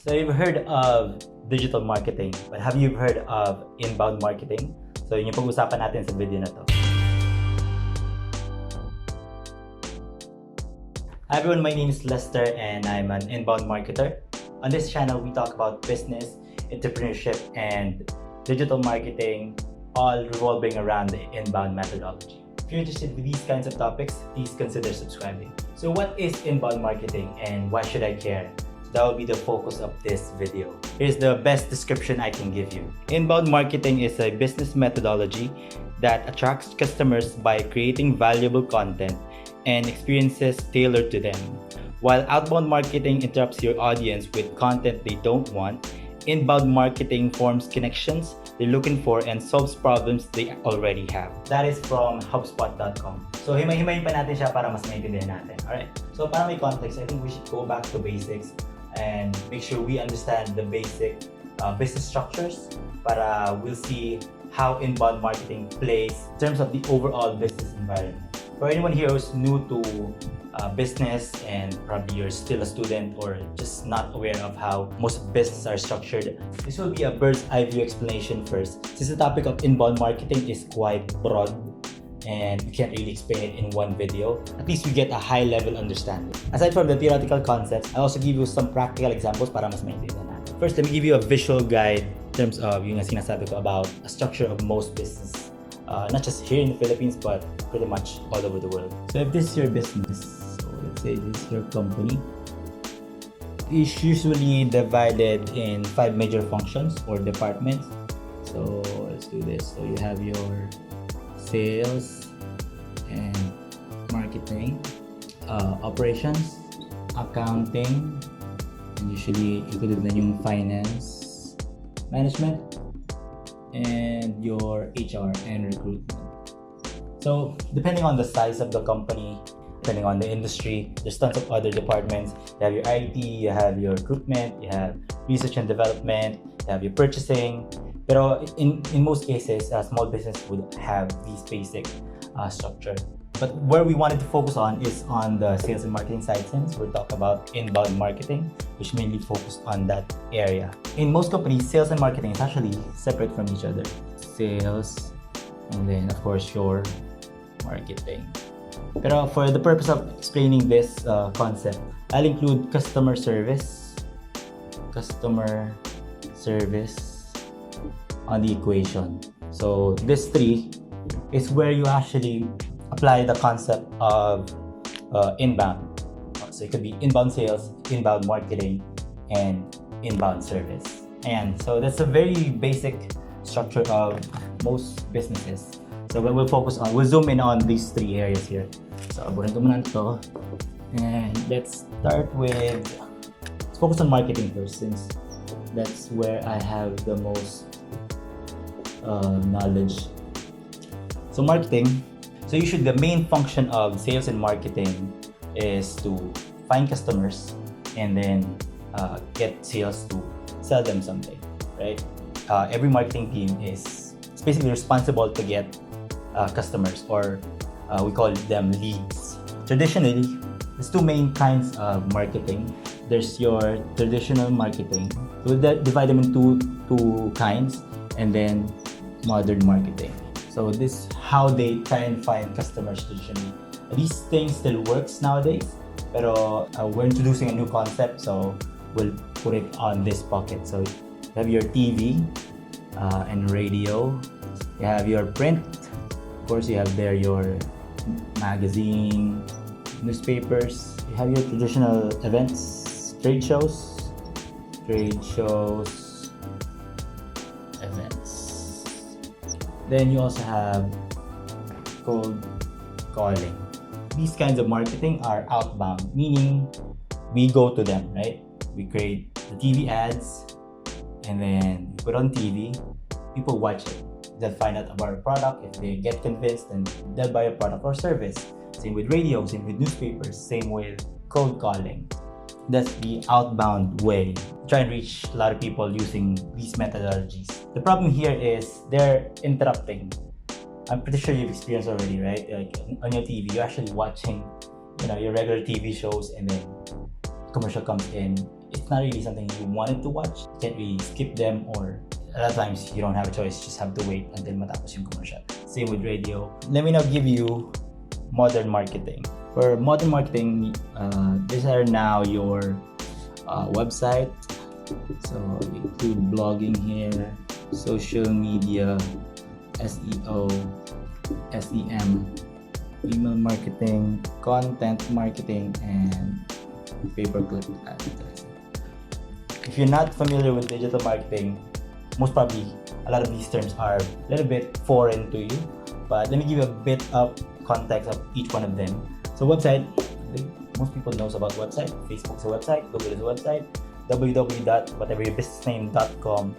So you've heard of digital marketing, but have you heard of inbound marketing? So yun yung pag-usapan natin sa video na to. Hi everyone, my name is Lester and I'm an inbound marketer. On this channel, we talk about business, entrepreneurship, and digital marketing, all revolving around the inbound methodology. If you're interested in these kinds of topics, please consider subscribing. So what is inbound marketing and why should I care? That will be the focus of this video. Here's the best description I can give you. Inbound marketing is a business methodology that attracts customers by creating valuable content and experiences tailored to them. While outbound marketing interrupts your audience with content they don't want, inbound marketing forms connections they're looking for and solves problems they already have. That is from HubSpot.com. So himay-himayin pa natin siya para mas maintindihan natin. Alright, so para may context, I think we should go back to basics and make sure we understand the basic business structures para we'll see how inbound marketing plays in terms of the overall business environment. For anyone here who's new to business and probably you're still a student or just not aware of how most businesses are structured, this will be a bird's eye view explanation first. Since the topic of inbound marketing is quite broad and we can't really explain it in one video, at least we get a high-level understanding. Aside from the theoretical concepts, I also give you some practical examples para mas maintindihan natin. First, let me give you a visual guide in terms of yung sinasabi ko about a structure of most business, not just here in the Philippines, but pretty much all over the world. So if this is your business, so let's say this is your company, it's usually divided in 5 major functions or departments. So let's do this. So you have your sales and marketing, operations, accounting, and usually included na yung finance, management, and your HR and recruitment. So depending on the size of the company, depending on the industry, there's tons of other departments. You have your IT, you have your recruitment, you have research and development, you have your purchasing. Pero in most cases, small business would have these basic structure. But where we wanted to focus on is on the sales and marketing side, since we're talking about inbound marketing, which mainly focused on that area. In most companies, sales and marketing is actually separate from each other. Sales, and then of course your marketing. Pero for the purpose of explaining this concept, I'll include customer service on the equation. So this 3 is where you actually apply the concept of inbound. So it could be inbound sales, inbound marketing, and inbound service. And so that's a very basic structure of most businesses. So we'll zoom in on these 3 areas here. So abunin ko muna ito. And let's focus on marketing first, since that's where I have the most knowledge. So marketing, the main function of sales and marketing is to find customers and then get sales to sell them something, right? Every marketing team is basically responsible to get customers, or we call them leads. Traditionally, there's 2 main kinds of marketing. There's your traditional marketing. We'll divide them into two kinds, and then modern marketing. So this is how they try and find customers traditionally. These things still works nowadays, pero we're introducing a new concept, so we'll put it on this pocket. So you have your TV and radio, you have your print, of course you have there your magazine, newspapers, you have your traditional events, trade shows, events. Then you also have cold calling. These kinds of marketing are outbound, meaning we go to them, right? We create the TV ads and then put on TV, people watch it. They'll find out about our product. If they get convinced, then they'll buy a product or service. Same with radio, same with newspapers, same with cold calling. That's the outbound way. Try and reach a lot of people using these methodologies. The problem here is they're interrupting. I'm pretty sure you've experienced already, right? Like on your TV, you're actually watching, your regular TV shows, and then commercial comes in it's not really something you wanted to watch. You can't really skip them, or a lot of times you don't have a choice. You just have to wait until matapos yung commercial. Same with radio. Let me now give you modern marketing. For modern marketing, these are now your website. So include blogging here, social media, SEO, SEM, email marketing, content marketing, and pay-per-click advertising. If you're not familiar with digital marketing, most probably a lot of these terms are a little bit foreign to you, but let me give you a bit of context of each one of them. So website, most people knows about website. Facebook's a website, Google is a website, www.whateveryourbusinessname.com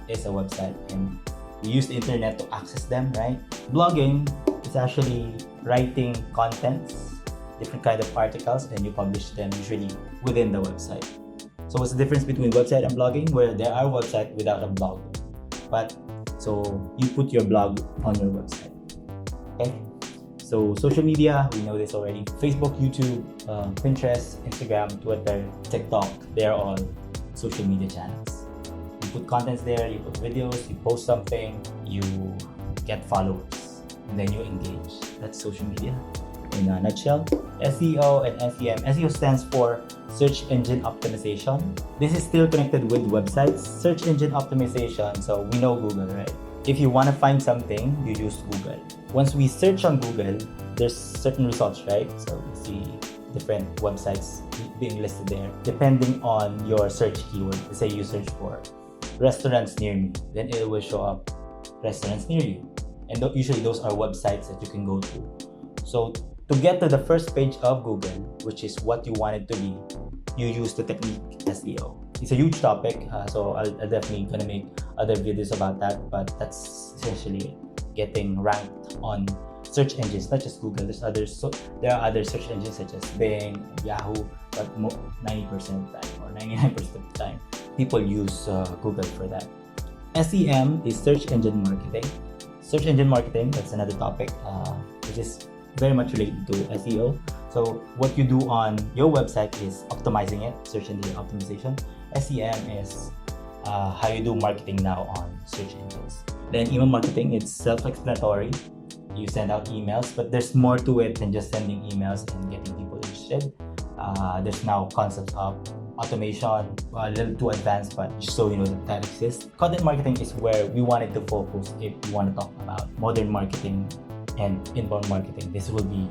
is a website, and we use the internet to access them, right? Blogging is actually writing contents, different kind of articles, and you publish them usually within the website. So what's the difference between website and blogging? Where there are websites without a blog, but so you put your blog on your website. Okay. So social media, we know this already. Facebook, YouTube, Pinterest, Instagram, Twitter, TikTok, they're all social media channels. You put contents there, you put videos, you post something, you get followers, and then you engage. That's social media in a nutshell. SEO and SEM. SEO stands for Search Engine Optimization. This is still connected with websites. Search Engine Optimization, so we know Google, right? If you want to find something, you use Google. Once we search on Google, there's certain results, right? So we see different websites being listed there. Depending on your search keyword, let's say you search for restaurants near me, then it will show up restaurants near you. And usually those are websites that you can go to. So to get to the first page of Google, which is what you want it to be, you use the technique SEO. It's a huge topic, so I'll definitely gonna make other videos about that, but that's essentially it. Getting ranked on search engines, not just Google. There are other search engines such as Bing, Yahoo, but 90% of the time or 99% of the time, people use Google for that. SEM is search engine marketing. Search engine marketing, that's another topic, which is very much related to SEO. So what you do on your website is optimizing it, search engine optimization. SEM is how you do marketing now on search engines. Then email marketing, it's self-explanatory. You send out emails, but there's more to it than just sending emails and getting people interested. There's now concepts of automation, a little too advanced, but just so you know that exists. Content marketing is where we wanted to focus if we want to talk about modern marketing and inbound marketing. This will be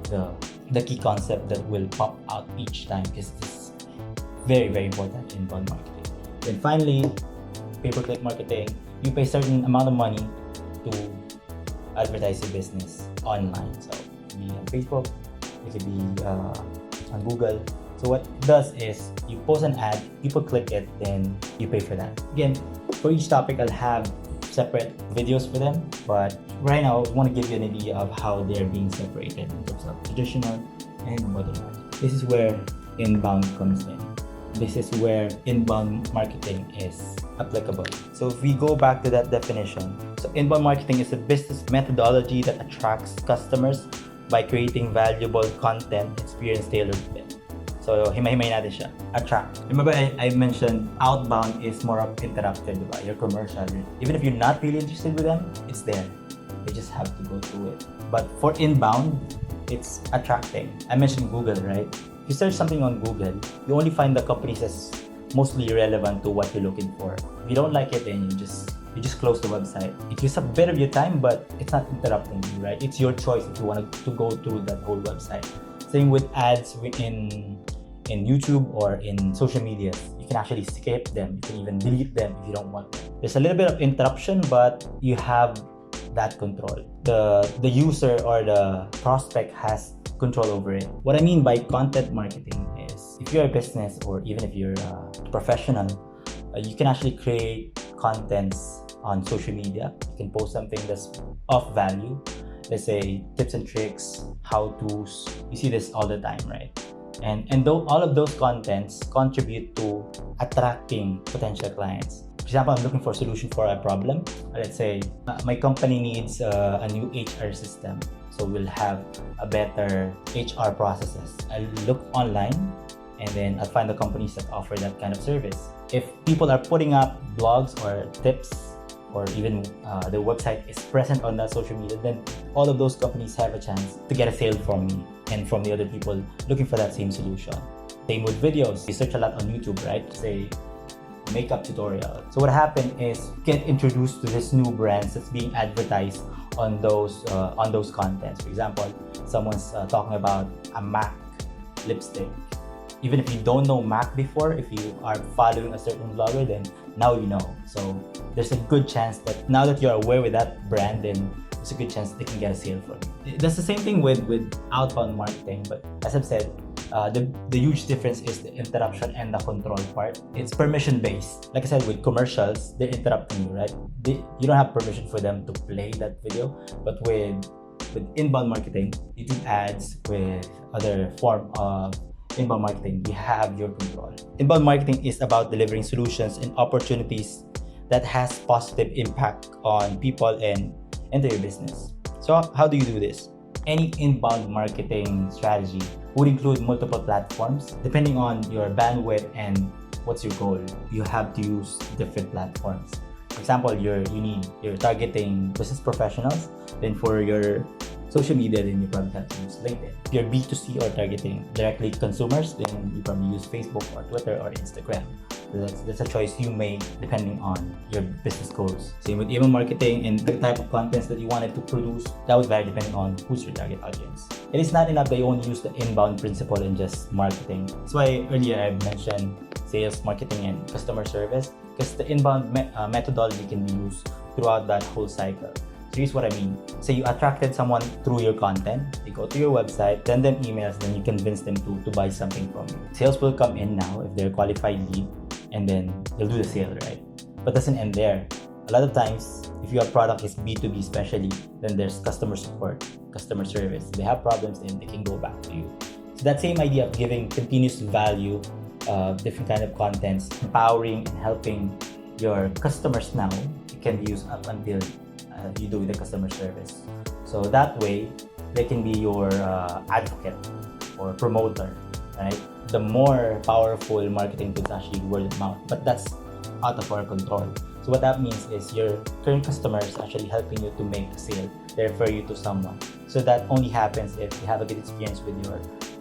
the key concept that will pop out each time, because this is very, very important in inbound marketing. Then finally, pay-per-click marketing. You pay a certain amount of money to advertise your business online. So it could be on Facebook, it could be on Google. So what it does is you post an ad, people click it, then you pay for that. Again, for each topic, I'll have separate videos for them, but right now I want to give you an idea of how they're being separated in terms of traditional and modern marketing. This is where inbound comes in. This is where inbound marketing is applicable. So if we go back to that definition, so inbound marketing is a business methodology that attracts customers by creating valuable content experience tailored to them. So himay-himay natin siya. Attract. Remember I mentioned outbound is more of interactive, diba? Your commercial. Even if you're not really interested with them, it's there. They just have to go through it. But for inbound, it's attracting. I mentioned Google, right? If you search something on Google, you only find the companies that's mostly relevant to what you're looking for. If you don't like it, then you just close the website. It uses a bit of your time, but it's not interrupting you, right? It's your choice if you want to go through that whole website. Same with ads in YouTube or in social media. You can actually skip them. You can even delete them if you don't want them. There's a little bit of interruption, but you have that control. The user or the prospect has control over it. What I mean by content marketing is if you're a business or even if you're a professional, you can actually create contents on social media. You can post something that's of value. Let's say tips and tricks, how-tos. You see this all the time, right? And though all of those contents contribute to attracting potential clients. For example, I'm looking for a solution for a problem. Let's say my company needs a new HR system. So we'll have a better HR processes. I'll look online and then I'll find the companies that offer that kind of service. If people are putting up blogs or tips, or even the website is present on that social media, then all of those companies have a chance to get a sale from me and from the other people looking for that same solution. Same with videos. You search a lot on YouTube, right? Say makeup tutorial. So what happened is get introduced to this new brands that's being advertised on those contents. For example, someone's talking about a MAC lipstick. Even if you don't know MAC before, if you are following a certain vlogger, then now you know. So there's a good chance that now that you're aware with that brand, then there's a good chance they can get a sale from you. That's the same thing with outbound marketing, but as I've said, the huge difference is the interruption and the control part. It's permission based. Like I said, with commercials, they're interrupting you, right? You don't have permission for them to play that video, but with inbound marketing, YouTube ads, with other form of inbound marketing, you have your control. Inbound marketing is about delivering solutions and opportunities that has positive impact on people and into your business. So how do you do this? Any inbound marketing strategy would include multiple platforms. Depending on your bandwidth and what's your goal, you have to use different platforms. For example, you're targeting business professionals, then for your social media, then you probably have to use LinkedIn. If you're B2C or targeting directly consumers, then you probably use Facebook or Twitter or Instagram. So that's a choice you make depending on your business goals. Same with email marketing and the type of contents that you wanted to produce. That would vary depending on who's your target audience. It is not enough that you only use the inbound principle in just marketing. That's why earlier I mentioned sales, marketing, and customer service, because the inbound methodology can be used throughout that whole cycle. So here's what I mean. Say you attracted someone through your content, they go to your website, send them emails, then you convince them to buy something from you. Sales will come in now if they're a qualified lead, and then they'll do the sale, right? But doesn't end there. A lot of times, if your product is B2B especially, then there's customer support, customer service. If they have problems, then they can go back to you. So that same idea of giving continuous value, different kind of contents, empowering and helping your customers now, it can be used up until you do the customer service. So that way, they can be your advocate or promoter, right? The more powerful marketing tools actually word of mouth, but that's out of our control. So what that means is your current customers actually helping you to make a sale. They refer you to someone. So that only happens if you have a good experience with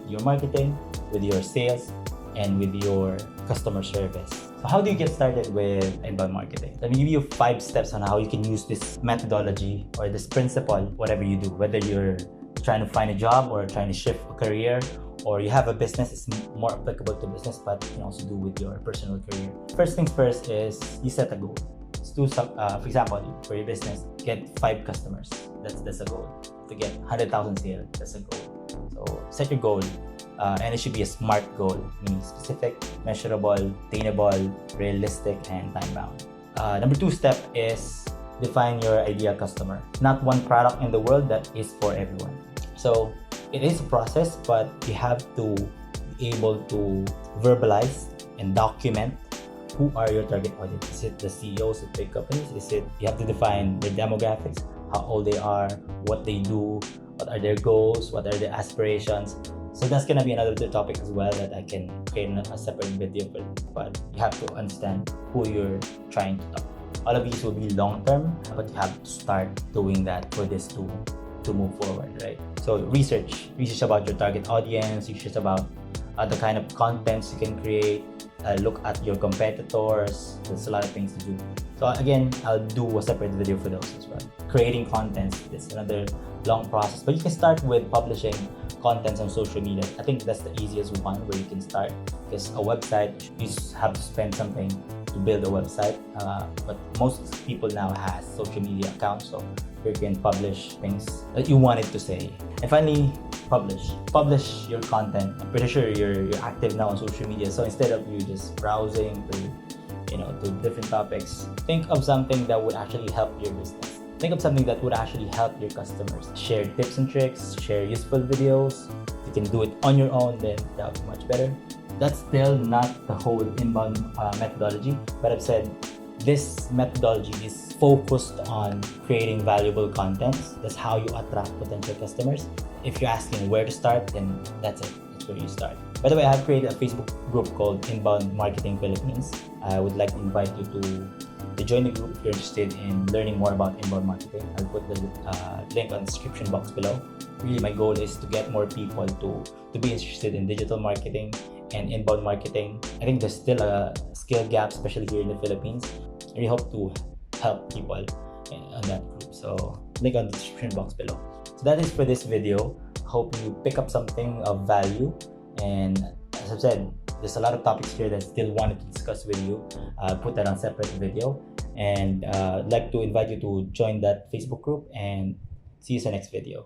your marketing, with your sales, and with your customer service. So how do you get started with inbound marketing? Let me give you 5 steps on how you can use this methodology or this principle, whatever you do, whether you're trying to find a job or trying to shift a career, or you have a business. It's more applicable to business, but you can also do with your personal career. First things first is you set a goal. Let's do some, for example, for your business, get 5 customers. That's a goal. To get 100,000 sales, that's a goal. So set your goal. And it should be a SMART goal, meaning specific, measurable, attainable, realistic, and time-bound. Number 2 step is define your ideal customer. Not one product in the world that is for everyone. So it is a process, but you have to be able to verbalize and document who are your target audience. Is it the CEOs of big companies? You have to define their demographics, how old they are, what they do, what are their goals, what are their aspirations. So that's gonna be another topic as well that I can create a separate video for, but you have to understand who you're trying to talk. All of these will be long term, but you have to start doing that for this to move forward, right? So research about your target audience, research about the kind of contents you can create, look at your competitors. There's a lot of things to do. So again, I'll do a separate video for those as well. Creating contents is another long process, but you can start with publishing contents on social media. I think that's the easiest one where you can start, because a website, you just have to spend something to build a website, but most people now has social media accounts, so you can publish things that you wanted to say. And finally, publish your content. I'm pretty sure you're active now on social media, so instead of you just browsing to different topics, think of something that would actually help your business. Think of something that would actually help your customers. Share tips and tricks, share useful videos. If you can do it on your own, then that would be much better. That's still not the whole inbound methodology, but I've said this methodology is focused on creating valuable contents. That's how you attract potential customers. If you're asking where to start, then that's it. That's where you start. By the way, I have created a Facebook group called Inbound Marketing Philippines. I would like to invite you to join the group if you're interested in learning more about inbound marketing. I'll put the link on the description box below. Really, my goal is to get more people to be interested in digital marketing and inbound marketing. I think there's still a skill gap, especially here in the Philippines. I really hope to help people on that group. So link on the description box below. So that is for this video. Hope you pick up something of value. And as I've said, there's a lot of topics here that I still wanted to discuss with you. I'll put that on a separate video. And I'd like to invite you to join that Facebook group and see you in the next video.